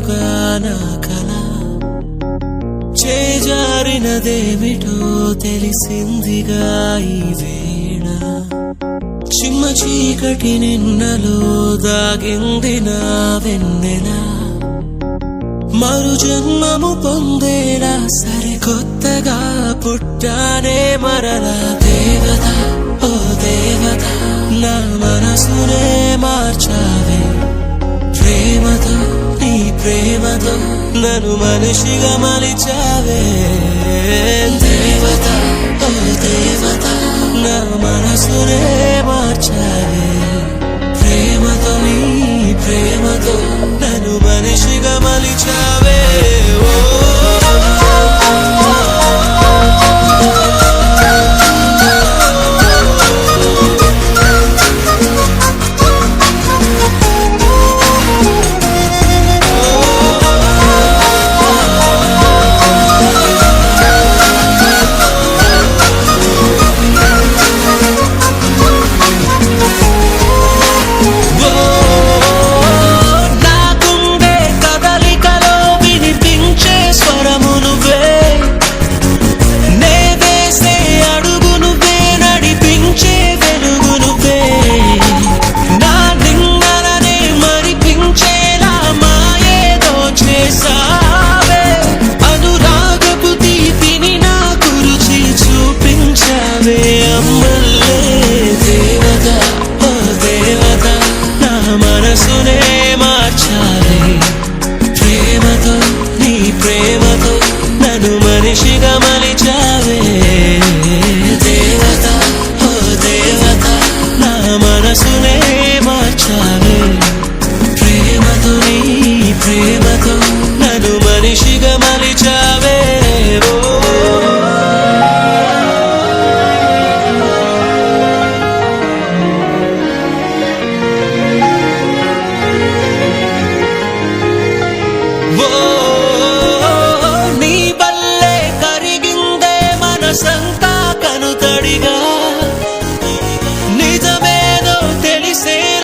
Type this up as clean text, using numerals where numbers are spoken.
నిజమవుగా నా కల చేజారినదేమిటో తెలిసిందిగా ఈ వేళ చిమ్మ చీకటి నిన్నలో దాగింది నా వెన్నెల మరు జన్మము పొందేలా సరికొత్తగా పుట్టానే మరలా దేవత ఓ దేవత నా మనసునే మార్చావే ప్రేమతో నీ ప్రేమతో నన్ను మనిషిగా మలిచావే దేవత ఓ దేవత నా మనసునే మార్చావే ప్రేమతో నీ ప్రేమతో నన్ను మనిషిగా మలిచావే